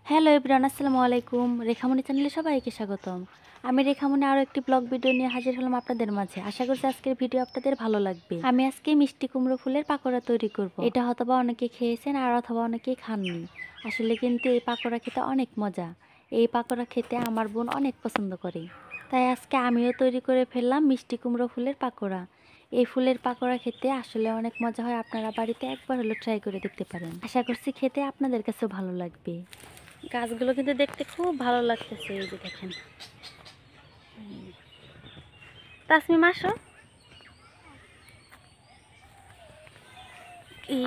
Hello everyone, আসসালামু আলাইকুম। রেখামণি চ্যানেলে সবাইকে স্বাগতম। আমি রেখামণি আরও একটি ব্লগ ভিডিও নিয়ে হাজির হলাম আপনাদের মাঝে। আশা করছি আজকের ভিডিও আপনাদের ভালো লাগবে। আমি আজকে মিষ্টি কুমড়ো ফুলের পাকোড়া তৈরি করব। এটা হয়তোবা অনেকে খেয়েছেন আর অথবা অনেকেই খাননি। আসলে কিন্তু এই পাকোড়া খেতে অনেক মজা। এই পাকোড়া খেতে আমার বোন অনেক পছন্দ করে, তাই আজকে আমিও তৈরি করে ফেললাম মিষ্টি কুমড়ো ফুলের পাকোড়া। এই ফুলের পাকোড়া খেতে আসলে অনেক মজা হয়। আপনারা বাড়িতে একবার হলো ট্রাই করে দেখতে পারেন। আশা করছি খেতে আপনাদের কাছেও ভালো লাগবে। গাছগুলো কিন্তু দেখতে খুব ভালো লাগতেছে। এই যে দেখেন, তাসমিম আসো।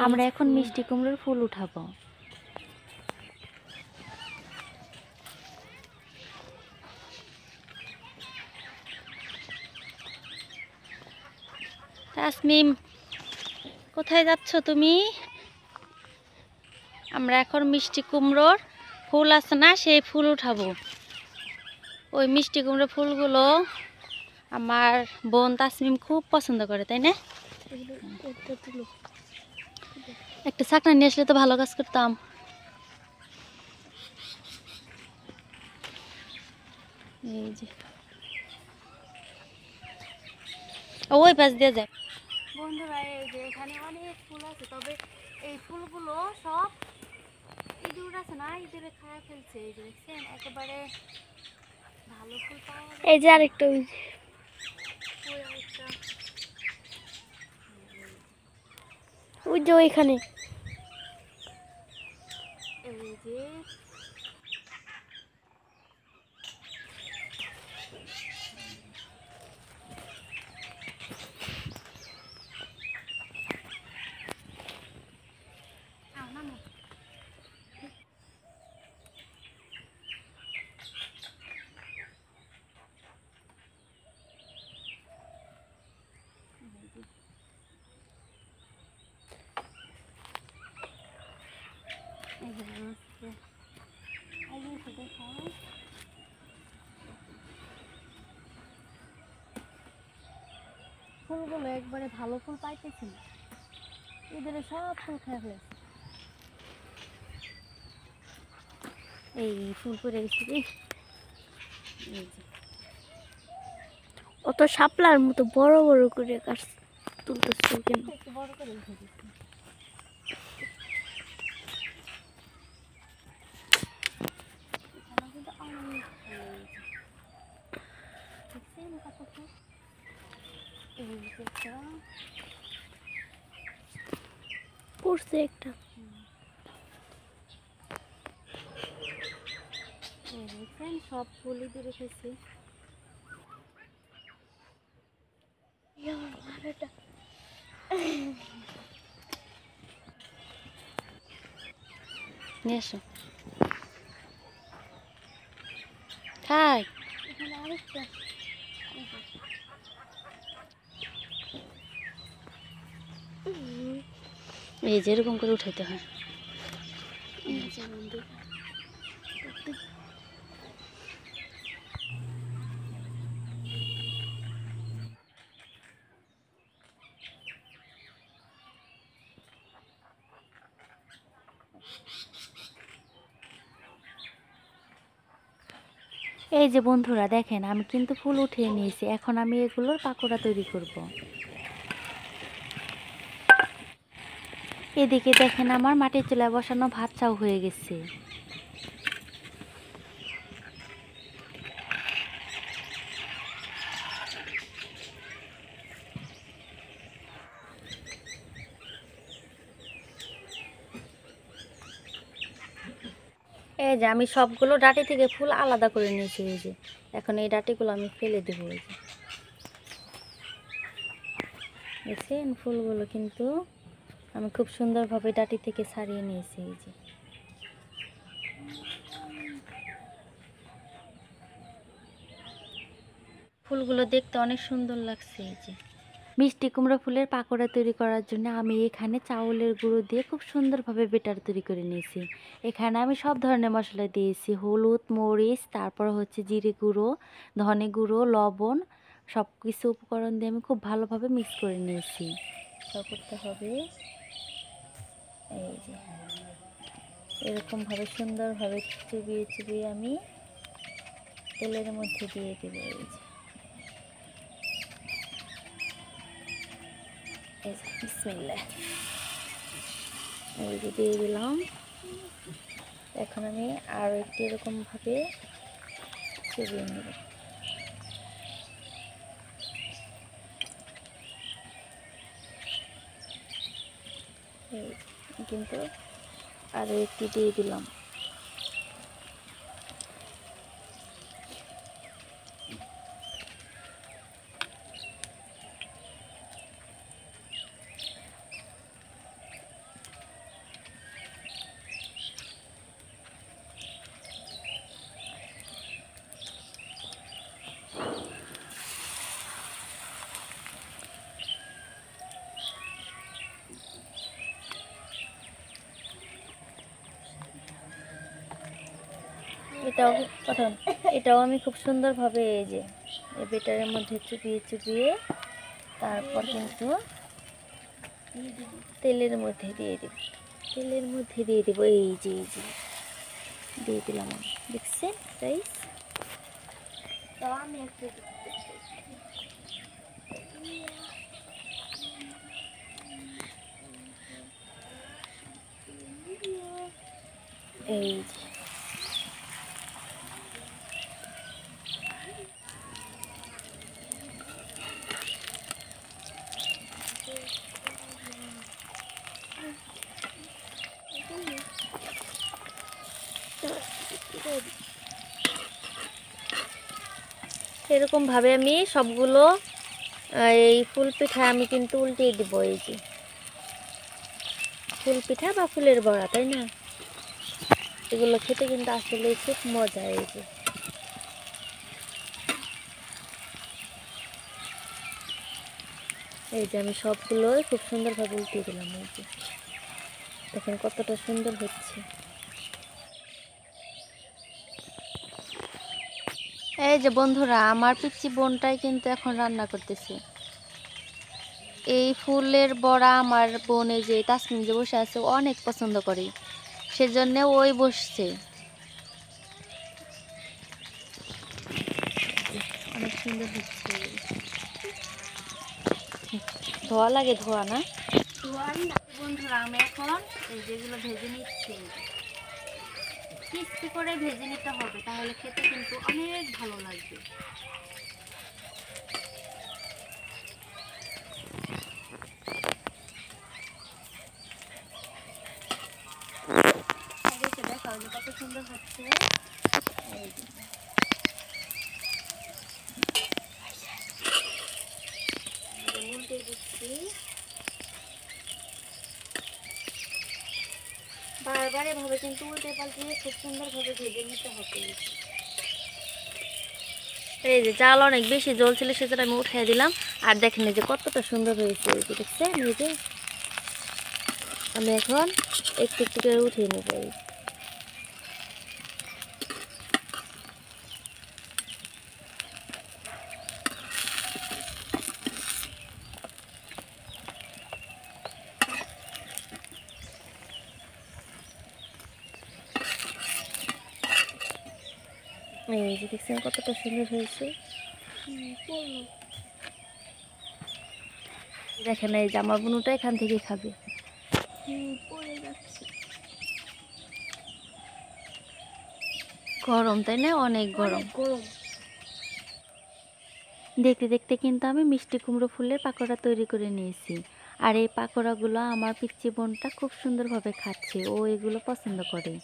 আমরা এখন মিষ্টি কুমড়োর ফুল উঠাবো। তাসমিম, কোথায় যাচ্ছ তুমি? আমরা এখন মিষ্টি কুমড়োর ফুল আছে না, সেই ফুল উঠাবো। ওই মিষ্টি কুমড়োর ফুলগুলো আমার বোন তাসমিম খুব পছন্দ করে, তাই না? একটা ছাকনা নিয়ে আসলে তো ভালো কাজ করতাম। এই যে ওই পাশ দিয়ে যায়। বন্ধুরা, এই যে এখানে অনেক ফুল আছে, তবে এই ফুলগুলো সব ইঁদুর আছে না, ইঁদুরে খায় ফেলছে। এই যে দেখছেন, একেবারে ভালো ফুল পাওয়া যায়। এই যে আরেকটা, ওই আরেকটা, ওই যে ওইখানে, এই যে ফুলগুলো একবারে ভালো ফুল পাইতেছি না, এদের সব ফুল খেয়ে ফেলেছে। এই ফুল পড়ে গেছে রে। এই যে অত শাপলার মতো বড় বড় করে গাছ তুলতেছে কেন? একটু বড় করে উঠে দিচ্ছি। এখানে কিন্তু অনেক ফুল হয়েছে। দেখছেন কত ফুল? এই যে একটা পড়ছে একটা। দেখছেন, সব ফুলই দিয়ে রেখেছি। নিয়ে এসো, খাই। এখানে আরেকটা। এই যে এরকম করে উঠাইতে হয়। এই যে বন্ধুরা দেখেন, আমি কিন্তু ফুল উঠিয়ে নিয়েছি। এখন আমি এগুলোর পাকোড়া তৈরি করব। এদিকে দেখেন, আমার মাটির চুলায় বসানো ভাত চাও হয়ে গেছে। এই যে আমি সবগুলো ডাঁটি থেকে ফুল আলাদা করে নিয়েছি। এই যে এখন এই ডাঁটিগুলো আমি ফেলে দেবো। এই যে দেখছেন, ফুলগুলো কিন্তু আমি খুব সুন্দরভাবে ডাঁটি থেকে ছাড়িয়ে নিয়েছি। এই যে ফুলগুলো দেখতে অনেক সুন্দর লাগছে। এই যে মিষ্টি কুমড়ো ফুলের পাকোড়া তৈরি করার জন্য আমি এখানে চাউলের গুঁড়ো দিয়ে খুব সুন্দরভাবে বেটার তৈরি করে নিয়েছি। এখানে আমি সব ধরনের মশলা দিয়েছি, হলুদ, মরিচ, তারপর হচ্ছে জিরে গুঁড়ো, ধনে গুঁড়ো, লবণ, সব কিছু উপকরণ দিয়ে আমি খুব ভালোভাবে মিক্স করে নিয়েছি। সব করতে হবে। এই যে এরকমভাবে সুন্দরভাবে চুবিয়ে চুবিয়ে আমি তেলের মধ্যে দিয়ে দেব। এই যে বিসমিল্লাহ, এই যে দিয়ে দিলাম। এখন আমি আরও একটু এরকমভাবে চুবিয়ে নেব। এই কিন্তু আরও একটু দিয়ে দিলাম। এটাও আমি খুব সুন্দরভাবে এই যে এই বেটারের মধ্যে চুপিয়ে চুপিয়ে তারপর কিন্তু তেলের মধ্যে দিয়ে দেব। এই যে দিয়ে দিলাম আমি। দেখছেন গাইস? আমি একটা এই যে এরকম ভাবে আমি সবগুলো এই ফুল পিঠা আমি কিন্তু উল্টিয়ে দিব। এই যে ফুল পিঠা বা ফুলের বড়া, তাই না? এগুলো খেতে কিন্তু আসলে খুব মজা। এই যে আমি সবগুলো খুব সুন্দরভাবে উল্টিয়ে দিলাম। এই যে দেখেন কতটা সুন্দর হচ্ছে। এই যে বন্ধুরা, আমার পিচ্চি বোনটাই কিন্তু এখন রান্না করতেছে এই ফুলের বড়া। আমার বোন এই যে তাসমিন যে বসে আছে অনেক পছন্দ করে, সেজন্য ওই বসছে। অনেক সুন্দর হচ্ছে। ধোয়া লাগে, ধোয়া না বন্ধুরা। আমি এখন এই যেগুলো ভেজে নিচ্ছি, ক্রিস্পি করে ভেজে নিতে হবে, তাহলে খেতে কিন্তু অনেক ভালো লাগবে। দেখাও যে কত সুন্দর হচ্ছে। উল্টে দিচ্ছি, বারবার এভাবে কিন্তু উল্টে পাল্টে খুব সুন্দরভাবে ভেজে নিতে হবে। এই যে চাল অনেক বেশি জল ছিল, সেটা আমি উঠিয়ে দিলাম। আর দেখেন এই যে কতটা সুন্দর হয়েছে। এই যে দেখছেন, এই যে আমি এখন একটু একটু করে উঠিয়ে নেব। এই যে দেখছেন কতটা সুন্দর হয়েছে। দেখেন এই যে আমার বোনটা এখান থেকে খাবে। গরম, তাই না? অনেক গরম। দেখতে দেখতে কিন্তু আমি মিষ্টি কুমড়ো ফুলের পাকোড়া তৈরি করে নিয়েছি। আর এই পাকোড়াগুলো আমার পিচ্চি বোনটা খুব সুন্দরভাবে খাচ্ছে, ও এগুলো পছন্দ করে।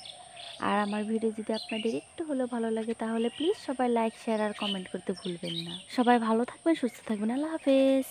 আর আমার ভিডিও যদি আপনাদের একটু হলেও ভালো লাগে, তাহলে প্লিজ সবাই লাইক, শেয়ার আর কমেন্ট করতে ভুলবেন না। সবাই ভালো থাকবেন, সুস্থ থাকবেন। আল্লাহ হাফেজ।